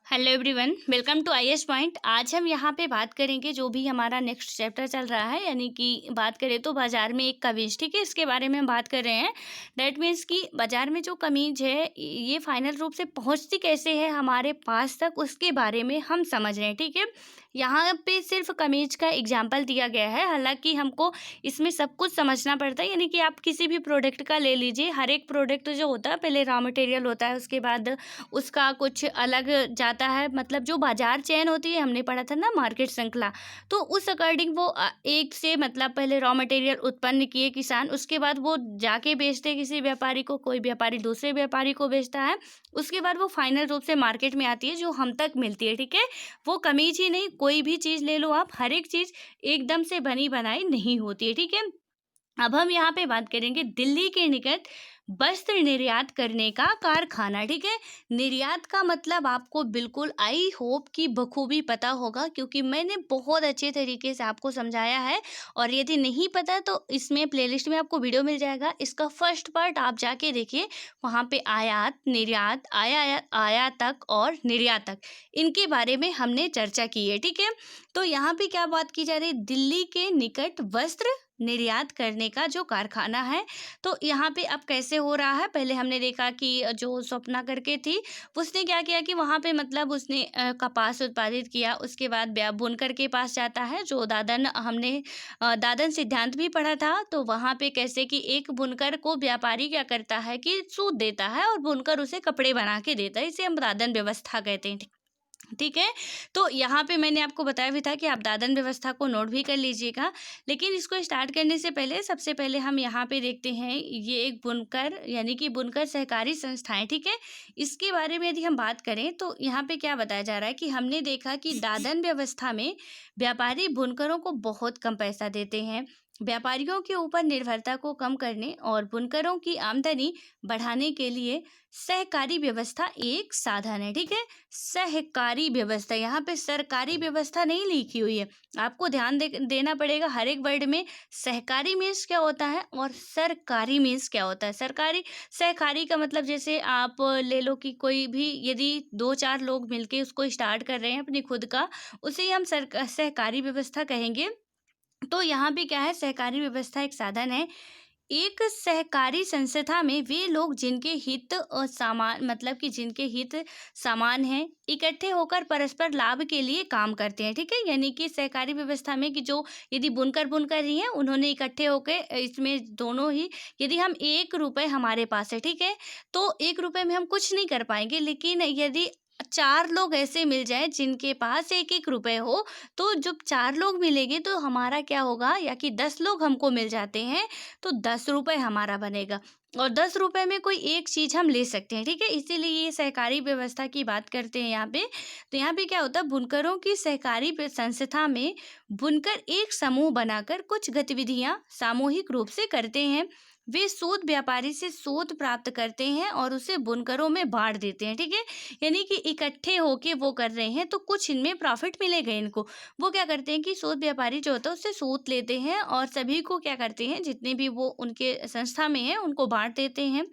Hello everyone, welcome to IAS point. आज हम यहाँ पे बात करेंगे जो भी हमारा नेक्स्ट चैप्टर चल रहा है, यानी कि बात करें तो बाजार में एक कमीज, ठीक है, इसके बारे में हम बात कर रहे हैं। दैट मीन्स कि बाजार में जो कमीज है ये फाइनल रूप से पहुँचती कैसे है हमारे पास तक, उसके बारे में हम समझ रहे हैं, ठीक है। यहाँ पे सिर्फ कमीज का एग्जाम्पल दिया गया है, हालांकि हमको इसमें सब कुछ समझना पड़ता है। यानी कि आप किसी भी प्रोडक्ट का ले लीजिए, हर एक प्रोडक्ट जो होता है पहले रॉ मटेरियल होता है, उसके बाद उसका कुछ अलग जाता है, मतलब जो बाजार चेन होती है, हमने पढ़ा था ना मार्केट श्रृंखला, तो उस अकॉर्डिंग वो एक से मतलब पहले रॉ मटेरियल उत्पन्न किए किसान, उसके बाद वो जाके बेचते किसी व्यापारी को, कोई व्यापारी दूसरे व्यापारी को बेचता है, उसके बाद वो फाइनल रूप से मार्केट में आती है जो हम तक मिलती है, ठीक है। वो कमीज ही नहीं, कोई भी चीज़ ले लो आप, हर एक चीज़ एकदम से बनी बनाई नहीं होती है, ठीक है। अब हम यहाँ पे बात करेंगे दिल्ली के निकट वस्त्र निर्यात करने का कारखाना, ठीक है। निर्यात का मतलब आपको बिल्कुल आई होप कि बखूबी पता होगा, क्योंकि मैंने बहुत अच्छे तरीके से आपको समझाया है। और यदि नहीं पता तो इसमें प्लेलिस्ट में आपको वीडियो मिल जाएगा, इसका फर्स्ट पार्ट आप जाके देखिए, वहाँ पे आयात, निर्यात, आयातक और निर्यातक, इनके बारे में हमने चर्चा की है, ठीक है। तो यहाँ पे क्या बात की जा रही है, दिल्ली के निकट वस्त्र निर्यात करने का जो कारखाना है, तो यहाँ पे अब कैसे हो रहा है। पहले हमने देखा कि जो स्वप्ना करके थी, उसने क्या किया कि वहाँ पे मतलब उसने कपास उत्पादित किया, उसके बाद बुनकर के पास जाता है, जो दादन हमने दादन सिद्धांत भी पढ़ा था। तो वहाँ पे कैसे कि एक बुनकर को व्यापारी क्या करता है कि सूत देता है और बुनकर उसे कपड़े बना के देता है, इसे हम दादन व्यवस्था कहते हैं, ठीक है। तो यहाँ पे मैंने आपको बताया भी था कि आप दादन व्यवस्था को नोट भी कर लीजिएगा। लेकिन इसको स्टार्ट करने से पहले सबसे पहले हम यहाँ पे देखते हैं, ये एक बुनकर यानी कि बुनकर सहकारी संस्थाएं, ठीक है। इसके बारे में यदि हम बात करें तो यहाँ पे क्या बताया जा रहा है कि हमने देखा कि दादन व्यवस्था में व्यापारी बुनकरों को बहुत कम पैसा देते हैं। व्यापारियों के ऊपर निर्भरता को कम करने और बुनकरों की आमदनी बढ़ाने के लिए सहकारी व्यवस्था एक साधन है, ठीक है। सहकारी व्यवस्था, यहाँ पे सरकारी व्यवस्था नहीं लिखी हुई है, आपको ध्यान देना पड़ेगा हर एक वर्ड में। सहकारी मीन्स क्या होता है और सरकारी मीन्स क्या होता है। सरकारी सहकारी का मतलब जैसे आप ले लो कि कोई भी यदि 2-4 लोग मिलके उसको स्टार्ट कर रहे हैं अपनी खुद का, उसे ही हम सहकारी व्यवस्था कहेंगे। तो यहाँ पे क्या है, सहकारी व्यवस्था एक साधन है। एक सहकारी संस्था में वे लोग जिनके हित और सामान मतलब कि जिनके हित समान हैं, इकट्ठे होकर परस्पर लाभ के लिए काम करते हैं, ठीक है। यानी कि सहकारी व्यवस्था में कि जो यदि बुनकर ही हैं, उन्होंने इकट्ठे होकर इसमें दोनों ही, यदि हम 1 रुपये हमारे पास है, ठीक है, तो 1 रुपये में हम कुछ नहीं कर पाएंगे। लेकिन यदि 4 लोग ऐसे मिल जाए जिनके पास 1-1 रुपये हो, तो जब 4 लोग मिलेंगे तो हमारा क्या होगा, या कि 10 लोग हमको मिल जाते हैं तो 10 रुपये हमारा बनेगा, और 10 रुपये में कोई एक चीज़ हम ले सकते हैं, ठीक है। इसीलिए ये सहकारी व्यवस्था की बात करते हैं यहाँ पे। तो यहाँ पे क्या होता है, बुनकरों की सहकारी संस्था में बुनकर एक समूह बनाकर कुछ गतिविधियाँ सामूहिक रूप से करते हैं। वे सूत व्यापारी से सूत प्राप्त करते हैं और उसे बुनकरों में बांट देते हैं, ठीक है। यानी कि इकट्ठे होके वो कर रहे हैं तो कुछ इनमें प्रॉफिट मिलेगा इनको। वो क्या करते हैं कि सूत व्यापारी जो होता है उससे सूत लेते हैं और सभी को क्या करते हैं, जितने भी वो उनके संस्था में हैं उनको बांट देते हैं।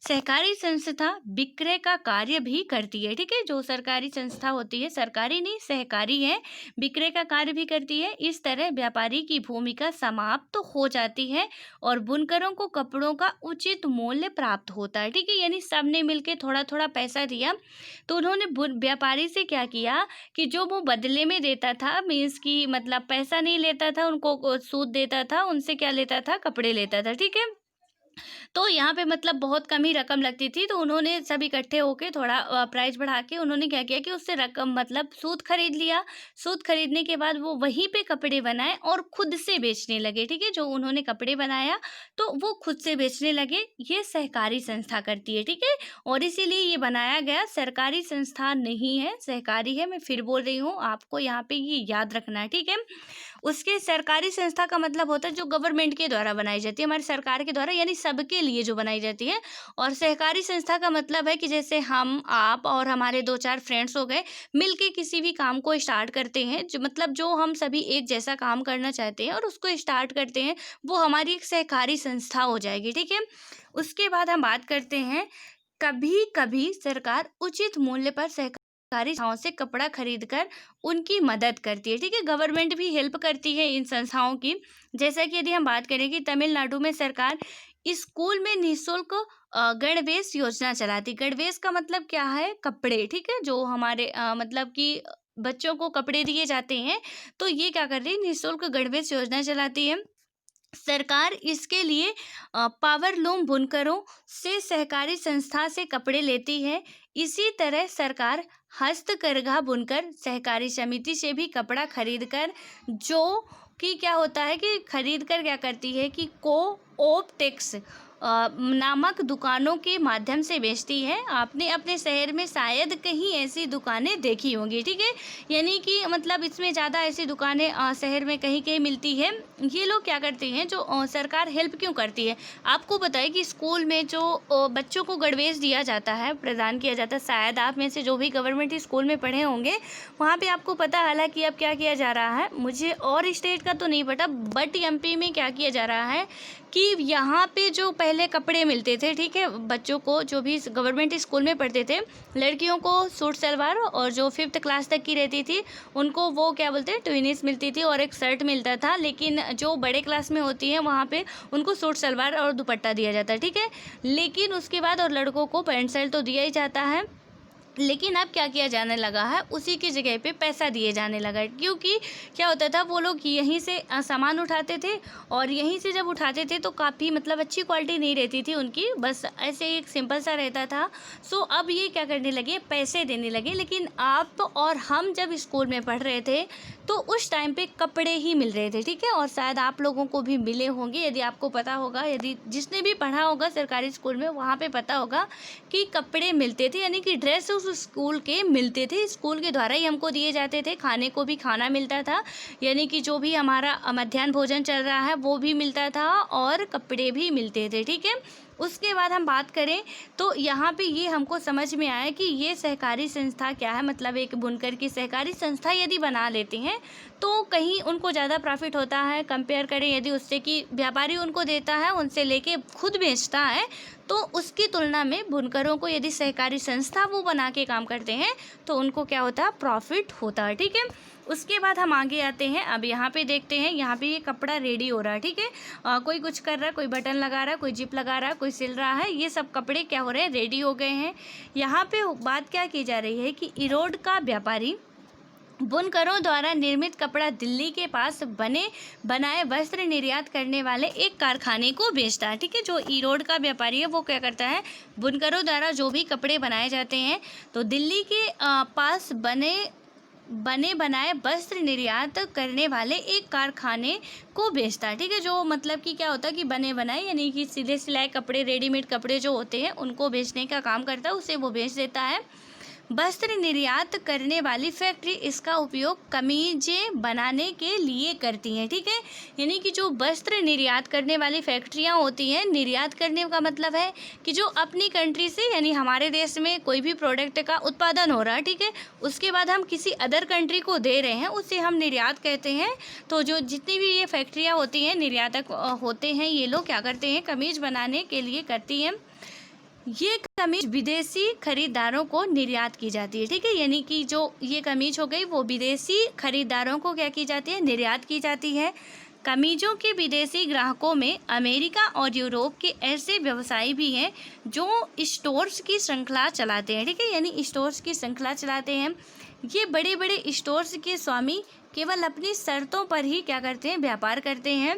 सहकारी संस्था विक्रय का कार्य भी करती है, ठीक है। जो सरकारी संस्था होती है, सरकारी नहीं सहकारी है, विक्रय का कार्य भी करती है। इस तरह व्यापारी की भूमिका समाप्त तो हो जाती है और बुनकरों को कपड़ों का उचित मूल्य प्राप्त होता है, ठीक है। यानी सबने मिलके थोड़ा थोड़ा पैसा दिया, तो उन्होंने व्यापारी से क्या किया कि जो वो बदले में देता था, मीन्स की मतलब पैसा नहीं लेता था, उनको सूद देता था, उनसे क्या लेता था, कपड़े लेता था, ठीक है। तो यहाँ पे मतलब बहुत कम ही रकम लगती थी, तो उन्होंने सब इकट्ठे होके थोड़ा प्राइस बढ़ा के उन्होंने क्या किया कि उससे रकम मतलब सूद खरीद लिया। सूद खरीदने के बाद वो वहीं पे कपड़े बनाए और खुद से बेचने लगे, ठीक है। जो उन्होंने कपड़े बनाया तो वो खुद से बेचने लगे। ये सहकारी संस्था करती है, ठीक है। और इसीलिए ये बनाया गया, सरकारी संस्था नहीं है, सहकारी है। मैं फिर बोल रही हूँ, आपको यहाँ पे ये याद रखना है, ठीक है। उसके सरकारी संस्था का मतलब होता है जो गवर्नमेंट के द्वारा बनाई जाती है, हमारी सरकार के द्वारा, यानी सबके लिए जो बनाई जाती है। और सहकारी संस्था का मतलब है कि जैसे हम, आप और हमारे 2-4 फ्रेंड्स हो गए, मिलके किसी भी काम को स्टार्ट करते हैं, जो मतलब जो हम सभी एक जैसा काम करना चाहते हैं और उसको स्टार्ट करते हैं, वो हमारी एक सहकारी संस्था हो जाएगी, ठीक है। उसके बाद हम बात करते हैं, कभी कभी सरकार उचित मूल्य पर सरकारी संस्थाओं से कपड़ा खरीदकर उनकी मदद करती है। ठीक है, गवर्नमेंट भी हेल्प करती है इन संस्थाओं की। जैसा कि यदि हम बात करें कि तमिलनाडु में सरकार स्कूल में निःशुल्क गणवेश योजना चलाती। गणवेश का मतलब क्या है? कपड़े। ठीक है, जो हमारे मतलब कि बच्चों को कपड़े दिए जाते हैं, तो ये क्या कर रही है? निःशुल्क गणवेश योजना चलाती है। सरकार इसके लिए पावरलूम बुनकरों से सहकारी संस्था से कपड़े लेती है। इसी तरह सरकार हस्तकरघा बुनकर सहकारी समिति से भी कपड़ा खरीदकर, जो कि क्या होता है कि खरीद कर क्या करती है कि कोऑप्टेक्स नामक दुकानों के माध्यम से बेचती है। आपने अपने शहर में शायद कहीं ऐसी दुकानें देखी होंगी। ठीक है, यानी कि मतलब इसमें ज़्यादा ऐसी दुकानें शहर में कहीं कहीं मिलती है। ये लोग क्या करते हैं, जो सरकार हेल्प क्यों करती है? आपको पता है कि स्कूल में जो बच्चों को गणवेश दिया जाता है, प्रदान किया जाता है, शायद आप में से जो भी गवर्नमेंट स्कूल में पढ़े होंगे वहाँ पे आपको पता है। हालांकि अब क्या किया जा रहा है मुझे और स्टेट का तो नहीं पता, बट एमपी में क्या किया जा रहा है कि यहाँ पे जो पहले कपड़े मिलते थे, ठीक है, बच्चों को जो भी गवर्नमेंट स्कूल में पढ़ते थे, लड़कियों को सूट सलवार, और जो 5th क्लास तक की रहती थी उनको वो क्या बोलते हैं, ट्विनिस मिलती थी और एक शर्ट मिलता था। लेकिन जो बड़े क्लास में होती है वहाँ पे उनको सूट सलवार और दुपट्टा दिया जाता है। ठीक है, लेकिन उसके बाद और लड़कों को पैंट शर्ट तो दिया ही जाता है, लेकिन अब क्या किया जाने लगा है, उसी की जगह पे पैसा दिए जाने लगा है। क्योंकि क्या होता था, वो लोग यहीं से सामान उठाते थे, और यहीं से जब उठाते थे तो काफ़ी मतलब अच्छी क्वालिटी नहीं रहती थी उनकी, बस ऐसे एक सिंपल सा रहता था। सो अब ये क्या करने लगे, पैसे देने लगे। लेकिन आप और हम जब स्कूल में पढ़ रहे थे तो उस टाइम पे कपड़े ही मिल रहे थे। ठीक है, और शायद आप लोगों को भी मिले होंगे, यदि आपको पता होगा, यदि जिसने भी पढ़ा होगा सरकारी स्कूल में वहाँ पे पता होगा कि कपड़े मिलते थे, यानी कि ड्रेस उस स्कूल के मिलते थे, स्कूल के द्वारा ही हमको दिए जाते थे। खाने को भी खाना मिलता था, यानी कि जो भी हमारा मध्याह्न भोजन चल रहा है वो भी मिलता था, और कपड़े भी मिलते थे। ठीक है, उसके बाद हम बात करें तो यहाँ पे ये हमको समझ में आया कि ये सहकारी संस्था क्या है, मतलब एक बुनकर की सहकारी संस्था यदि बना लेते हैं तो कहीं उनको ज़्यादा प्रॉफिट होता है, कंपेयर करें यदि उससे कि व्यापारी उनको देता है, उनसे लेके खुद बेचता है, तो उसकी तुलना में बुनकरों को यदि सहकारी संस्था वो बना के काम करते हैं तो उनको क्या होता है, प्रॉफिट होता है। ठीक है, उसके बाद हम आगे आते हैं। अब यहाँ पे देखते हैं, यहाँ पे ये कपड़ा रेडी हो रहा है। ठीक है, कोई कुछ कर रहा है, कोई बटन लगा रहा है, कोई जिप लगा रहा है, कोई सिल रहा है, ये सब कपड़े क्या हो रहे हैं, रेडी हो गए हैं। यहाँ पे बात क्या की जा रही है कि इरोड का व्यापारी बुनकरों द्वारा निर्मित कपड़ा दिल्ली के पास बनाए वस्त्र निर्यात करने वाले एक कारखाने को बेचता है। ठीक है, जो ईरोड का व्यापारी है वो क्या करता है, बुनकरों द्वारा जो भी कपड़े बनाए जाते हैं तो दिल्ली के पास बने बनाए वस्त्र निर्यात करने वाले एक कारखाने को बेचता है। ठीक है, जो मतलब कि क्या होता है कि बने बनाए यानी कि सीधे सिलाए कपड़े, रेडीमेड कपड़े जो होते हैं उनको बेचने का काम करता है, उसे वो बेच देता है। वस्त्र निर्यात करने वाली फैक्ट्री इसका उपयोग कमीजें बनाने के लिए करती हैं। ठीक है, यानी कि जो वस्त्र निर्यात करने वाली फैक्ट्रियां होती हैं, निर्यात करने का मतलब है कि जो अपनी कंट्री से यानी हमारे देश में कोई भी प्रोडक्ट का उत्पादन हो रहा है, ठीक है, उसके बाद हम किसी अदर कंट्री को दे रहे हैं, उसे हम निर्यात कहते हैं। तो जो जितनी भी ये फैक्ट्रियाँ होती हैं, निर्यातक होते हैं, ये लोग क्या करते हैं, कमीज बनाने के लिए करती हैं। ये कमीज विदेशी खरीदारों को निर्यात की जाती है। ठीक है, यानी कि जो ये कमीज हो गई वो विदेशी खरीदारों को क्या की जाती है, निर्यात की जाती है। कमीजों के विदेशी ग्राहकों में अमेरिका और यूरोप के ऐसे व्यवसायी भी हैं जो स्टोर्स की श्रृंखला चलाते हैं। ठीक है, यानी स्टोर्स की श्रृंखला चलाते हैं। ये बड़े बड़े स्टोर्स के स्वामी केवल अपनी शर्तों पर ही क्या करते हैं, व्यापार करते हैं।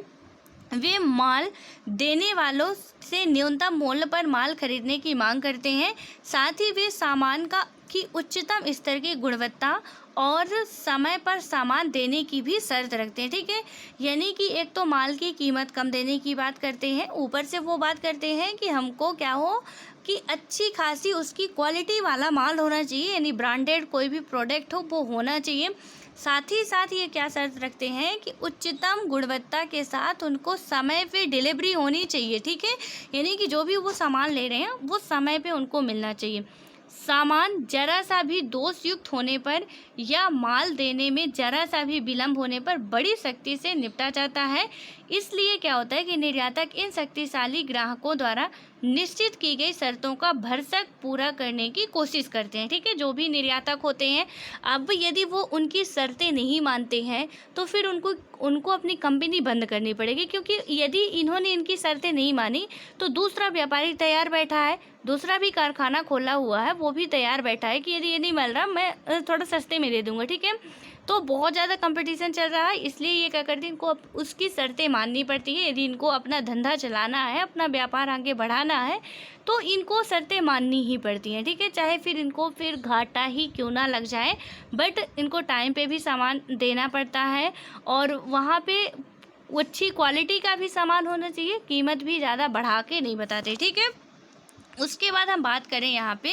वे माल देने वालों से न्यूनतम मूल्य पर माल खरीदने की मांग करते हैं। साथ ही वे सामान की उच्चतम स्तर की गुणवत्ता और समय पर सामान देने की भी शर्त रखते हैं। ठीक है, यानी कि एक तो माल की कीमत कम देने की बात करते हैं, ऊपर से वो बात करते हैं कि हमको क्या हो कि अच्छी खासी उसकी क्वालिटी वाला माल होना चाहिए, यानी ब्रांडेड कोई भी प्रोडक्ट हो वो होना चाहिए। साथ ही साथ ये क्या शर्त रखते हैं कि उच्चतम गुणवत्ता के साथ उनको समय पे डिलीवरी होनी चाहिए। ठीक है, यानी कि जो भी वो सामान ले रहे हैं वो समय पे उनको मिलना चाहिए। सामान जरा सा भी दोषयुक्त होने पर या माल देने में जरा सा भी विलम्ब होने पर बड़ी सख्ती से निपटा जाता है। इसलिए क्या होता है कि निर्यातक इन शक्तिशाली ग्राहकों द्वारा निश्चित की गई शर्तों का भरसक पूरा करने की कोशिश करते हैं। ठीक है, जो भी निर्यातक होते हैं, अब यदि वो उनकी शर्तें नहीं मानते हैं तो फिर उनको उनको अपनी कंपनी बंद करनी पड़ेगी, क्योंकि यदि इन्होंने इनकी शर्तें नहीं मानी तो दूसरा व्यापारी तैयार बैठा है, दूसरा भी कारखाना खोला हुआ है, वो भी तैयार बैठा है कि यदि ये नहीं मिल रहा मैं थोड़ा सस्ते में दे दूंगा। ठीक है, तो बहुत ज़्यादा कंपटीशन चल रहा है, इसलिए ये क्या करते हैं, इनको अब उसकी शर्तें माननी पड़ती है। यदि इनको अपना धंधा चलाना है, अपना व्यापार आगे बढ़ाना है, तो इनको शर्तें माननी ही पड़ती हैं। ठीक है, चाहे फिर इनको फिर घाटा ही क्यों ना लग जाए, बट इनको टाइम पे भी सामान देना पड़ता है और वहाँ पे अच्छी क्वालिटी का भी सामान होना चाहिए, कीमत भी ज़्यादा बढ़ा के नहीं बताते। ठीक है, उसके बाद हम बात करें यहाँ पे,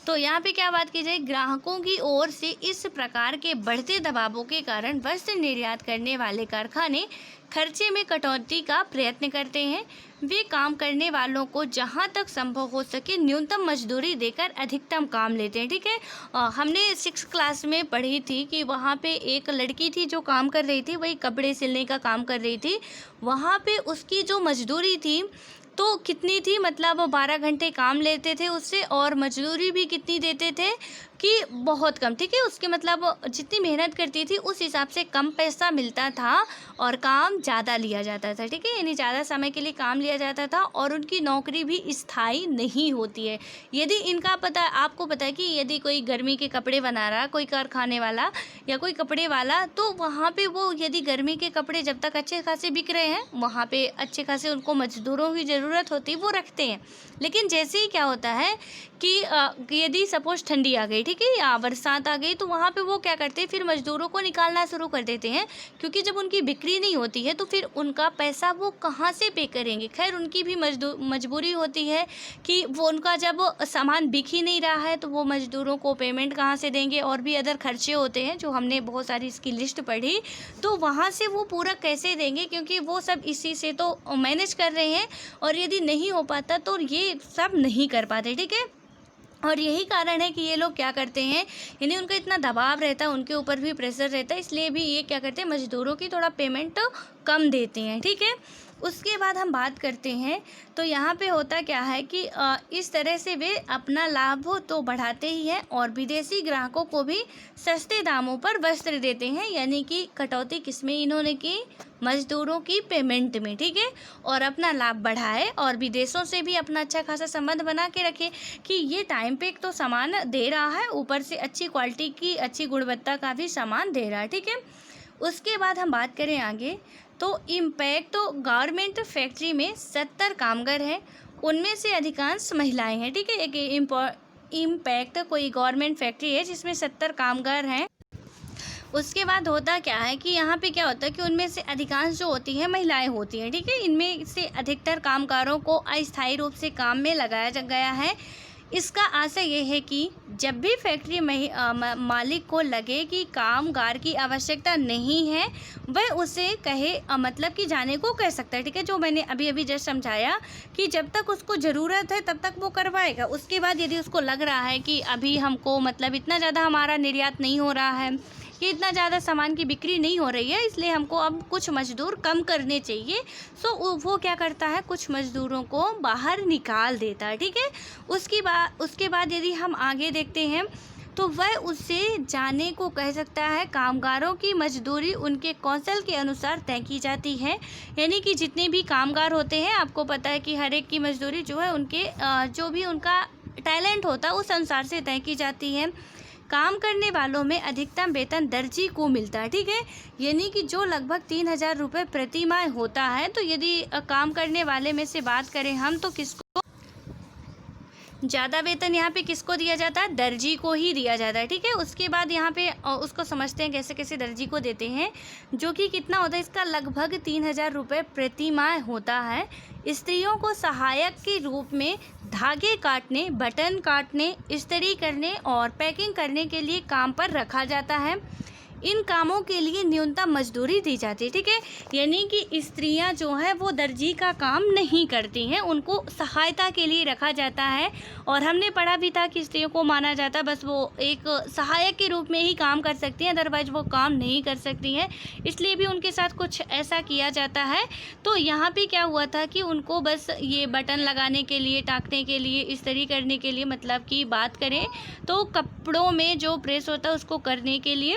तो यहाँ पे क्या बात की जाए, ग्राहकों की ओर से इस प्रकार के बढ़ते दबावों के कारण वस्त्र निर्यात करने वाले कारखाने खर्चे में कटौती का प्रयत्न करते हैं। वे काम करने वालों को जहाँ तक संभव हो सके न्यूनतम मजदूरी देकर अधिकतम काम लेते हैं। ठीक है, हमने 6 क्लास में पढ़ी थी कि वहाँ पे एक लड़की थी जो काम कर रही थी, वही कपड़े सिलने का काम कर रही थी। वहाँ पे उसकी जो मजदूरी थी तो कितनी थी, मतलब 12 घंटे काम लेते थे उससे और मजदूरी भी कितनी देते थे कि बहुत कम। ठीक है, उसके मतलब जितनी मेहनत करती थी उस हिसाब से कम पैसा मिलता था और काम ज़्यादा लिया जाता था। ठीक है, यानी ज़्यादा समय के लिए काम लिया जाता था और उनकी नौकरी भी स्थायी नहीं होती है। यदि इनका आपको पता है कि यदि कोई गर्मी के कपड़े बना रहा, कोई कारखाने वाला या कोई कपड़े वाला, तो वहाँ पे वो यदि गर्मी के कपड़े जब तक अच्छे खासे बिक रहे हैं, वहाँ पे अच्छे खासे उनको मजदूरों की ज़रूरत होती है, वो रखते हैं। लेकिन जैसे ही क्या होता है कि यदि सपोज ठंडी आ गई, ठीक है, या बरसात आ गई, तो वहाँ पे वो क्या करते हैं, फिर मजदूरों को निकालना शुरू कर देते हैं, क्योंकि जब उनकी बिक्री नहीं होती है तो फिर उनका पैसा वो कहाँ से पे करेंगे। खैर, उनकी भी मजबूरी होती है कि वो उनका जब सामान बिक ही नहीं रहा है तो वो मजदूरों को पेमेंट कहाँ से देंगे, और भी अदर खर्चे होते हैं जो हमने बहुत सारी इसकी लिस्ट पढ़ी, तो वहाँ से वो पूरा कैसे देंगे, क्योंकि वो सब इसी से तो मैनेज कर रहे हैं और यदि नहीं हो पाता तो ये सब नहीं कर पाते। ठीक है, और यही कारण है कि ये लोग क्या करते हैं, यानी उनका इतना दबाव रहता है, उनके ऊपर भी प्रेशर रहता है, इसलिए भी ये क्या करते हैं, मजदूरों की थोड़ा पेमेंट कम देते हैं। ठीक है, उसके बाद हम बात करते हैं, तो यहाँ पे होता क्या है कि इस तरह से वे अपना लाभ तो बढ़ाते ही हैं और विदेशी ग्राहकों को भी सस्ते दामों पर वस्त्र देते हैं, यानी कि कटौती किसमें इन्होंने की, मजदूरों की पेमेंट में। ठीक है, और अपना लाभ बढ़ाए और विदेशों से भी अपना अच्छा खासा संबंध बना के रखे कि ये टाइम पे तो सामान दे रहा है, ऊपर से अच्छी क्वालिटी की अच्छी गुणवत्ता का भी सामान दे रहा है। ठीक है, उसके बाद हम बात करें आगे, तो इम्पैक्ट तो गारमेंट फैक्ट्री में 70 कामगार हैं, उनमें से अधिकांश महिलाएं हैं। ठीक है, एक इम्पैक्ट कोई गवर्नमेंट फैक्ट्री है जिसमें 70 कामगार हैं। उसके बाद होता क्या है कि यहाँ पे क्या होता है कि उनमें से अधिकांश जो होती हैं महिलाएं होती हैं। ठीक है, इनमें से अधिकतर कामगारों को अस्थायी रूप से काम में लगाया गया है। इसका आशय ये है कि जब भी फैक्ट्री मालिक को लगे कि कामगार की आवश्यकता नहीं है, वह उसे कहे, मतलब कि जाने को कह सकता है। ठीक है, जो मैंने अभी अभी जस्ट समझाया कि जब तक उसको ज़रूरत है तब तक वो करवाएगा। उसके बाद यदि उसको लग रहा है कि अभी हमको मतलब इतना ज़्यादा हमारा निर्यात नहीं हो रहा है, कि इतना ज़्यादा सामान की बिक्री नहीं हो रही है, इसलिए हमको अब कुछ मज़दूर कम करने चाहिए, सो वो क्या करता है, कुछ मज़दूरों को बाहर निकाल देता है। ठीक है, उसके बाद यदि हम आगे देखते हैं तो वह उससे जाने को कह सकता है। कामगारों की मजदूरी उनके कौशल के अनुसार तय की जाती है, यानी कि जितने भी कामगार होते हैं, आपको पता है कि हर एक की मजदूरी जो है उनके जो भी उनका टैलेंट होता है उस अनुसार से तय की जाती है। काम करने वालों में अधिकतम वेतन दर्जी को मिलता है। ठीक है, यानी कि जो लगभग 3000 रुपये प्रति माह होता है, तो यदि काम करने वाले में से बात करें हम, तो किसको ज़्यादा वेतन यहाँ पे किसको दिया जाता है, दर्जी को ही दिया जाता है। ठीक है, उसके बाद यहाँ पे उसको समझते हैं कैसे कैसे दर्जी को देते हैं, जो कि कितना होता है, इसका लगभग 3000 रुपये प्रति माह होता है। स्त्रियों को सहायक के रूप में धागे काटने, बटन काटने, इस्त्री करने और पैकिंग करने के लिए काम पर रखा जाता है। इन कामों के लिए न्यूनतम मजदूरी दी जाती है। ठीक है, यानी कि स्त्रियां जो है वो दर्जी का काम नहीं करती हैं, उनको सहायता के लिए रखा जाता है। और हमने पढ़ा भी था कि स्त्रियों को माना जाता है बस वो एक सहायक के रूप में ही काम कर सकती हैं, अदरवाइज वो काम नहीं कर सकती हैं, इसलिए भी उनके साथ कुछ ऐसा किया जाता है। तो यहाँ पे क्या हुआ था कि उनको बस ये बटन लगाने के लिए, टाँकने के लिए, इस्त्री करने के लिए, मतलब कि बात करें तो कपड़ों में जो प्रेस होता है उसको करने के लिए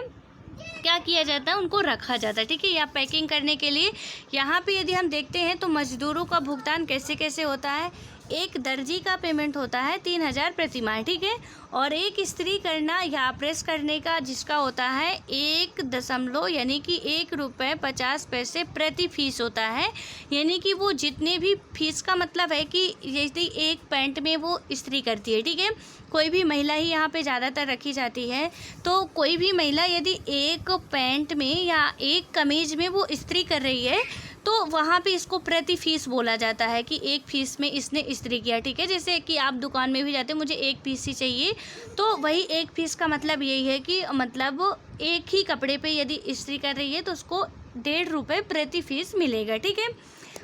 क्या किया जाता है, उनको रखा जाता है। ठीक है, या पैकिंग करने के लिए। यहाँ पे यदि हम देखते हैं तो मजदूरों का भुगतान कैसे कैसे होता है। एक दर्जी का पेमेंट होता है 3000 प्रति माह। ठीक है, और एक इस्त्री करना या प्रेस करने का जिसका होता है 1 यानी कि 1 रुपये 50 पैसे प्रति फीस होता है। यानी कि वो जितने भी फीस का मतलब है कि यदि एक पैंट में वो इस्त्री करती है, ठीक है, कोई भी महिला ही यहाँ पे ज़्यादातर रखी जाती है, तो कोई भी महिला यदि एक पैंट में या एक कमीज में वो इस्त्री कर रही है तो वहाँ पे इसको प्रति फीस बोला जाता है कि एक फीस में इसने इस्त्री किया। ठीक है, जैसे कि आप दुकान में भी जाते हैं, मुझे एक पीस ही चाहिए, तो वही एक पीस का मतलब यही है कि मतलब एक ही कपड़े पे यदि इस्त्री कर रही है तो उसको 1.5 रुपये प्रति फीस मिलेगा। ठीक है,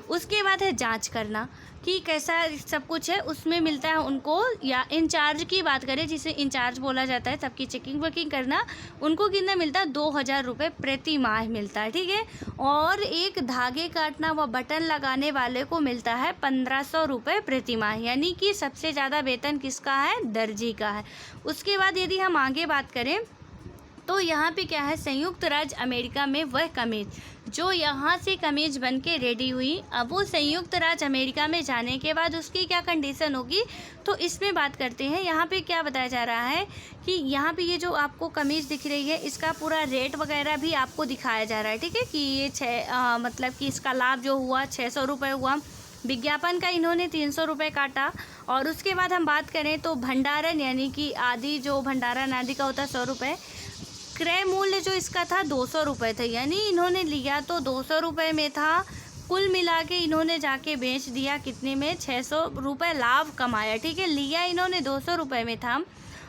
उसके बाद है जांच करना कि कैसा सब कुछ है, उसमें मिलता है उनको, या इंचार्ज की बात करें जिसे इंचार्ज बोला जाता है, सबकी चेकिंग वकिंग करना, उनको कितना मिलता है 2000 रुपये प्रति माह मिलता है। ठीक है, और एक धागे काटना व बटन लगाने वाले को मिलता है 1500 रुपये प्रति माह। यानी कि सबसे ज़्यादा वेतन किसका है, दर्जी का है। उसके बाद यदि हम आगे बात करें तो यहाँ पे क्या है, संयुक्त राज्य अमेरिका में वह कमीज जो यहाँ से कमीज बन के रेडी हुई, अब वो संयुक्त राज्य अमेरिका में जाने के बाद उसकी क्या कंडीशन होगी, तो इसमें बात करते हैं। यहाँ पे क्या बताया जा रहा है कि यहाँ पे ये जो आपको कमीज दिख रही है इसका पूरा रेट वगैरह भी आपको दिखाया जा रहा है। ठीक है, कि ये मतलब कि इसका लाभ जो हुआ 600 रुपये हुआ, विज्ञापन का इन्होंने 300 रुपये काटा। और उसके बाद हम बात करें तो भंडारण यानी कि आदि जो भंडारण आदि का होता है 100 रुपये, क्रय मूल्य जो इसका था 200 रुपये था, यानी इन्होंने लिया तो 200 रुपये में था, कुल मिला के इन्होंने जाके बेच दिया कितने में, 600 रुपये लाभ कमाया। ठीक है, लिया इन्होंने 200 रुपये में था,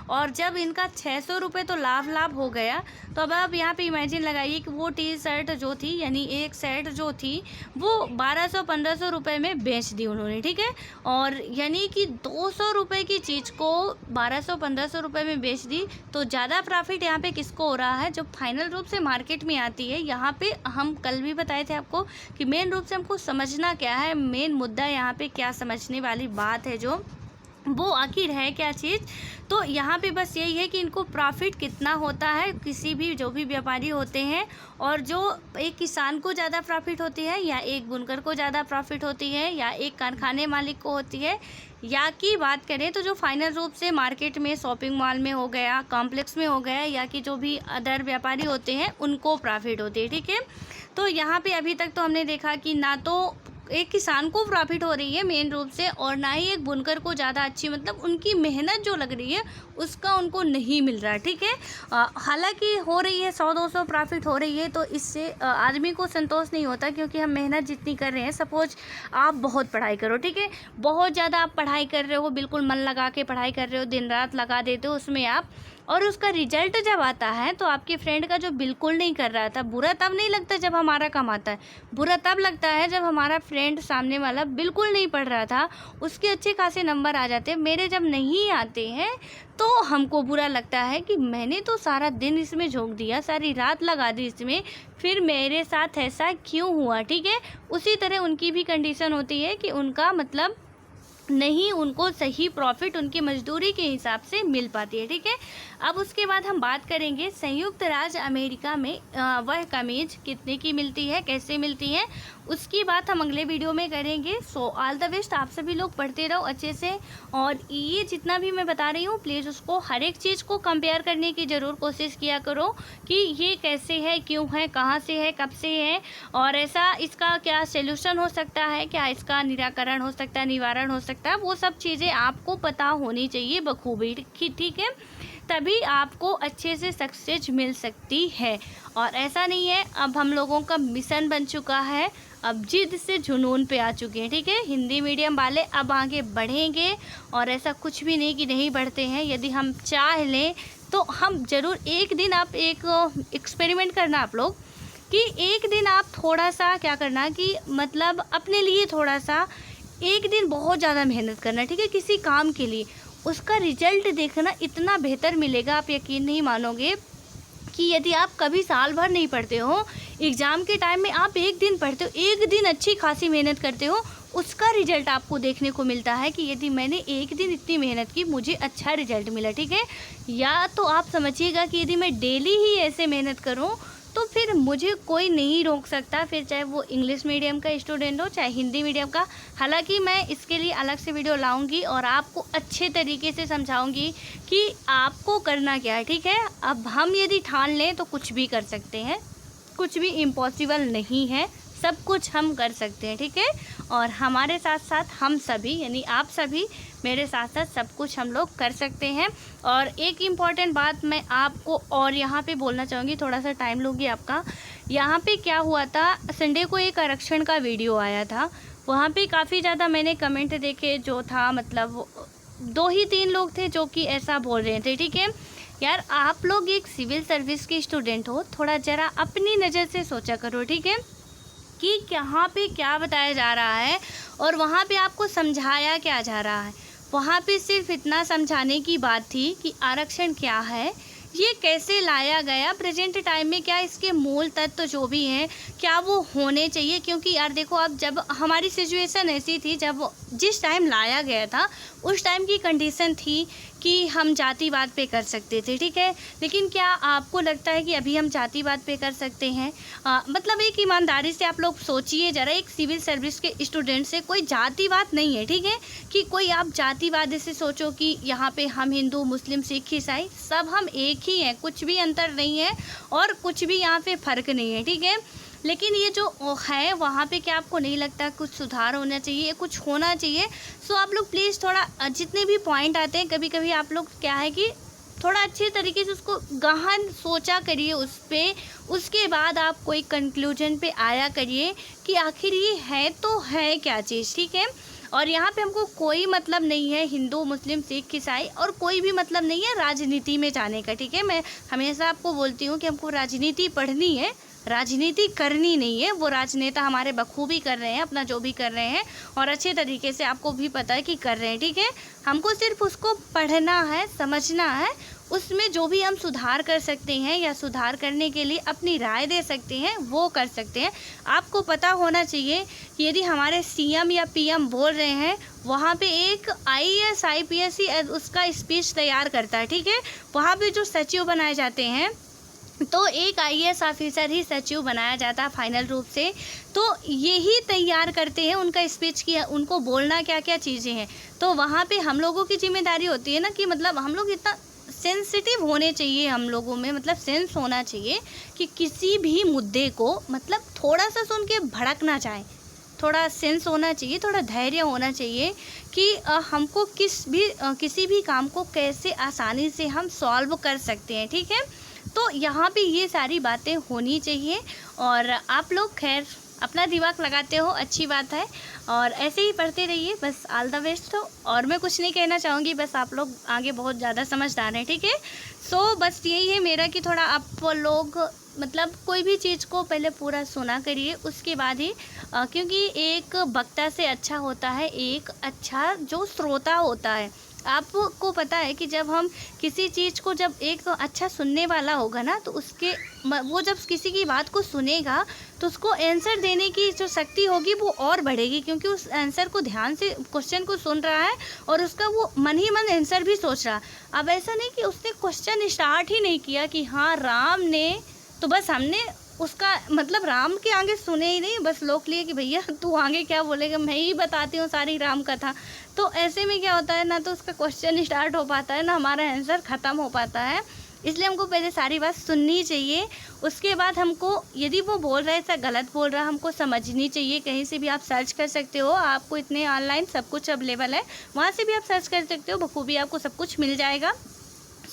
और जब इनका 600 रुपये तो लाभ हो गया, तो अब आप यहाँ पे इमेजिन लगाइए कि वो टी शर्ट जो थी, यानी एक सेट जो थी वो 1200-1500 रुपये में बेच दी उन्होंने। ठीक है, और यानी कि 200 रुपये की चीज़ को 1200-1500 रुपये में बेच दी, तो ज़्यादा प्रॉफिट यहाँ पे किसको हो रहा है, जो फाइनल रूप से मार्केट में आती है। यहाँ पे हम कल भी बताए थे आपको कि मेन रूप से हमको समझना क्या है, मेन मुद्दा यहाँ पे क्या समझने वाली बात है, जो वो आखिर है क्या चीज़। तो यहाँ पे बस यही है कि इनको प्रॉफिट कितना होता है, किसी भी जो भी व्यापारी होते हैं, और जो एक किसान को ज़्यादा प्रॉफिट होती है, या एक बुनकर को ज़्यादा प्रॉफिट होती है, या एक कारखाने मालिक को होती है, या की बात करें तो जो फाइनल रूप से मार्केट में शॉपिंग मॉल में हो गया, कॉम्प्लेक्स में हो गया, या कि जो भी अदर व्यापारी होते हैं उनको प्रॉफिट होती है। ठीक है, तो यहाँ पे अभी तक तो हमने देखा कि ना तो एक किसान को प्रॉफिट हो रही है मेन रूप से, और ना ही एक बुनकर को ज़्यादा अच्छी, मतलब उनकी मेहनत जो लग रही है उसका उनको नहीं मिल रहा है। ठीक है, हालांकि हो रही है 100-200 प्रॉफिट हो रही है, तो इससे आदमी को संतोष नहीं होता, क्योंकि हम मेहनत जितनी कर रहे हैं, सपोज आप बहुत पढ़ाई करो, ठीक है, बहुत ज़्यादा आप पढ़ाई कर रहे हो, बिल्कुल मन लगा के पढ़ाई कर रहे हो, दिन रात लगा देते हो उसमें आप, और उसका रिजल्ट जब आता है तो आपके फ्रेंड का जो बिल्कुल नहीं कर रहा था, बुरा तब नहीं लगता जब हमारा कम आता है, बुरा तब लगता है जब हमारा फ्रेंड सामने वाला बिल्कुल नहीं पढ़ रहा था, उसके अच्छे खासे नंबर आ जाते हैं, मेरे जब नहीं आते हैं तो हमको बुरा लगता है कि मैंने तो सारा दिन इसमें झोंक दिया, सारी रात लगा दी इसमें, फिर मेरे साथ ऐसा क्यों हुआ। ठीक है, उसी तरह उनकी भी कंडीशन होती है कि उनका मतलब नहीं, उनको सही प्रॉफिट उनकी मजदूरी के हिसाब से मिल पाती है। ठीक है, अब उसके बाद हम बात करेंगे संयुक्त राज्य अमेरिका में वह कमीज कितने की मिलती है, कैसे मिलती है, उसकी बात हम अगले वीडियो में करेंगे। सो ऑल द बेस्ट, आप सभी लोग पढ़ते रहो अच्छे से, और ये जितना भी मैं बता रही हूँ प्लीज़ उसको हर एक चीज़ को कंपेयर करने की ज़रूर कोशिश किया करो कि ये कैसे है, क्यों है, कहाँ से है, कब से है, और ऐसा इसका क्या सॉल्यूशन हो सकता है, क्या इसका निराकरण हो सकता है, निवारण हो सकता है, वो सब चीज़ें आपको पता होनी चाहिए बखूबी। ठीक है, तभी आपको अच्छे से सक्सेस मिल सकती है। और ऐसा नहीं है, अब हम लोगों का मिशन बन चुका है, अब जिद से जुनून पे आ चुके हैं। ठीक है, हिंदी मीडियम वाले अब आगे बढ़ेंगे, और ऐसा कुछ भी नहीं कि नहीं बढ़ते हैं, यदि हम चाह लें तो हम ज़रूर एक दिन आप एक एक्सपेरिमेंट करना आप लोग कि एक दिन आप थोड़ा सा क्या करना कि मतलब अपने लिए थोड़ा सा एक दिन बहुत ज़्यादा मेहनत करना, ठीक है, किसी काम के लिए। उसका रिजल्ट देखना इतना बेहतर मिलेगा, आप यकीन नहीं मानोगे कि यदि आप कभी साल भर नहीं पढ़ते हो, एग्ज़ाम के टाइम में आप एक दिन पढ़ते हो, एक दिन अच्छी खासी मेहनत करते हो, उसका रिजल्ट आपको देखने को मिलता है कि यदि मैंने एक दिन इतनी मेहनत की मुझे अच्छा रिजल्ट मिला, ठीक है। या तो आप समझिएगा कि यदि मैं डेली ही ऐसे मेहनत करूं तो फिर मुझे कोई नहीं रोक सकता, फिर चाहे वो इंग्लिश मीडियम का स्टूडेंट हो चाहे हिंदी मीडियम का। हालांकि मैं इसके लिए अलग से वीडियो लाऊंगी और आपको अच्छे तरीके से समझाऊंगी कि आपको करना क्या है, ठीक है। अब हम यदि ठान लें तो कुछ भी कर सकते हैं, कुछ भी इम्पॉसिबल नहीं है, सब कुछ हम कर सकते हैं, ठीक है। और हमारे साथ साथ हम सभी यानी आप सभी मेरे साथ साथ सब कुछ हम लोग कर सकते हैं। और एक इम्पॉर्टेंट बात मैं आपको और यहाँ पे बोलना चाहूँगी, थोड़ा सा टाइम लूँगी आपका। यहाँ पे क्या हुआ था, संडे को एक आरक्षण का वीडियो आया था, वहाँ पे काफ़ी ज़्यादा मैंने कमेंट देखे, जो था मतलब 2 ही 3 लोग थे जो कि ऐसा बोल रहे थे, ठीक है। यार आप लोग एक सिविल सर्विस के स्टूडेंट हो, थोड़ा ज़रा अपनी नज़र से सोचा करो, ठीक है, कि यहाँ पे क्या बताया जा रहा है और वहाँ पे आपको समझाया क्या जा रहा है। वहाँ पे सिर्फ इतना समझाने की बात थी कि आरक्षण क्या है, ये कैसे लाया गया प्रेजेंट टाइम में, क्या इसके मूल तत्व जो भी हैं क्या वो होने चाहिए। क्योंकि यार देखो, अब जब हमारी सिचुएशन ऐसी थी, जब जिस टाइम लाया गया था उस टाइम की कंडीशन थी कि हम जातिवाद पे कर सकते थे, ठीक है। लेकिन क्या आपको लगता है कि अभी हम जातिवाद पे कर सकते हैं? मतलब एक ईमानदारी से आप लोग सोचिए ज़रा, एक सिविल सर्विस के स्टूडेंट से कोई जातिवाद नहीं है, ठीक है, कि कोई आप जातिवाद से सोचो कि यहाँ पे हम हिंदू मुस्लिम सिख ईसाई सब हम एक ही हैं, कुछ भी अंतर नहीं है और कुछ भी यहाँ पे फ़र्क नहीं है, ठीक है। लेकिन ये जो है वहाँ पे क्या आपको नहीं लगता कुछ सुधार होना चाहिए, कुछ होना चाहिए? सो आप लोग प्लीज़ थोड़ा जितने भी पॉइंट आते हैं कभी कभी आप लोग क्या है कि थोड़ा अच्छे तरीके से उसको गहन सोचा करिए उस पर, उसके बाद आप कोई कंक्लूजन पे आया करिए कि आखिर ये है तो है क्या चीज़, ठीक है। और यहाँ पे हमको कोई मतलब नहीं है हिंदू मुस्लिम सिख ईसाई, और कोई भी मतलब नहीं है राजनीति में जाने का, ठीक है। मैं हमेशा आपको बोलती हूँ कि हमको राजनीति पढ़नी है, राजनीति करनी नहीं है। वो राजनेता हमारे बखूबी कर रहे हैं अपना जो भी कर रहे हैं, और अच्छे तरीके से आपको भी पता है कि कर रहे हैं, ठीक है। हमको सिर्फ उसको पढ़ना है, समझना है, उसमें जो भी हम सुधार कर सकते हैं या सुधार करने के लिए अपनी राय दे सकते हैं वो कर सकते हैं। आपको पता होना चाहिए कि यदि हमारे सीएम या पीएम बोल रहे हैं, वहाँ पे एक आईएएस आईपीएस ही उसका स्पीच तैयार करता है, ठीक है। वहाँ पे जो सचिव बनाए जाते हैं तो एक आईएएस ऑफिसर ही सचिव बनाया जाता है फाइनल रूप से, तो यही तैयार करते हैं उनका स्पीच की उनको बोलना क्या क्या चीज़ें हैं। तो वहाँ पे हम लोगों की जिम्मेदारी होती है ना कि मतलब हम लोग इतना सेंसिटिव होने चाहिए, हम लोगों में मतलब सेंस होना चाहिए कि किसी भी मुद्दे को मतलब थोड़ा सा सुन के भड़क ना जाए, थोड़ा सेंस होना चाहिए, थोड़ा धैर्य होना चाहिए कि हमको किसी भी काम को कैसे आसानी से हम सॉल्व कर सकते हैं, ठीक है। तो यहाँ पे ये सारी बातें होनी चाहिए और आप लोग खैर अपना दिमाग लगाते हो, अच्छी बात है, और ऐसे ही पढ़ते रहिए, बस ऑल द बेस्ट हो। और मैं कुछ नहीं कहना चाहूँगी, बस आप लोग आगे बहुत ज़्यादा समझदार हैं, ठीक है। सो बस यही है मेरा कि थोड़ा आप लोग मतलब कोई भी चीज़ को पहले पूरा सुना करिए, उसके बाद ही क्योंकि एक वक्ता से अच्छा होता है एक अच्छा जो श्रोता होता है। आपको पता है कि जब हम किसी चीज़ को, जब एक तो अच्छा सुनने वाला होगा ना, तो उसके वो जब किसी की बात को सुनेगा तो उसको आंसर देने की जो शक्ति होगी वो और बढ़ेगी, क्योंकि उस आंसर को ध्यान से क्वेश्चन को सुन रहा है और उसका वो मन ही मन आंसर भी सोच रहा। अब ऐसा नहीं कि उसने क्वेश्चन स्टार्ट ही नहीं किया कि हाँ राम ने, तो बस हमने उसका मतलब राम के आगे सुने ही नहीं, बस लोग लिए कि भैया तू आगे क्या बोलेगा, मैं ही बताती हूँ सारी राम कथा। तो ऐसे में क्या होता है ना, तो उसका क्वेश्चन स्टार्ट हो पाता है ना हमारा आंसर ख़त्म हो पाता है। इसलिए हमको पहले सारी बात सुननी चाहिए, उसके बाद हमको यदि वो बोल रहा है ऐसा गलत बोल रहा है हमको समझनी चाहिए। कहीं से भी आप सर्च कर सकते हो, आपको इतने ऑनलाइन सब कुछ अवेलेबल है, वहाँ से भी आप सर्च कर सकते हो, बखूबी आपको सब कुछ मिल जाएगा।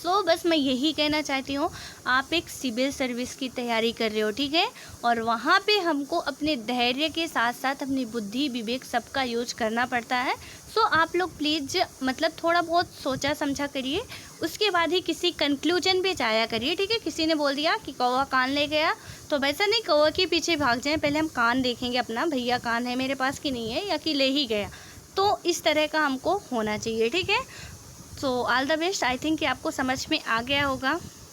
सो बस मैं यही कहना चाहती हूँ, आप एक सिविल सर्विस की तैयारी कर रहे हो, ठीक है, और वहाँ पे हमको अपने धैर्य के साथ साथ अपनी बुद्धि विवेक सबका यूज करना पड़ता है। सो आप लोग प्लीज़ मतलब थोड़ा बहुत सोचा समझा करिए, उसके बाद ही किसी कंक्लूजन पे जाया करिए, ठीक है। किसी ने बोल दिया कि कौवा कान ले गया, तो वैसा नहीं कौवा के पीछे भाग जाएं, पहले हम कान देखेंगे अपना, भैया कान है मेरे पास कि नहीं है, या कि ले ही गया। तो इस तरह का हमको होना चाहिए, ठीक है। So all the best. I think कि आपको समझ में आ गया होगा।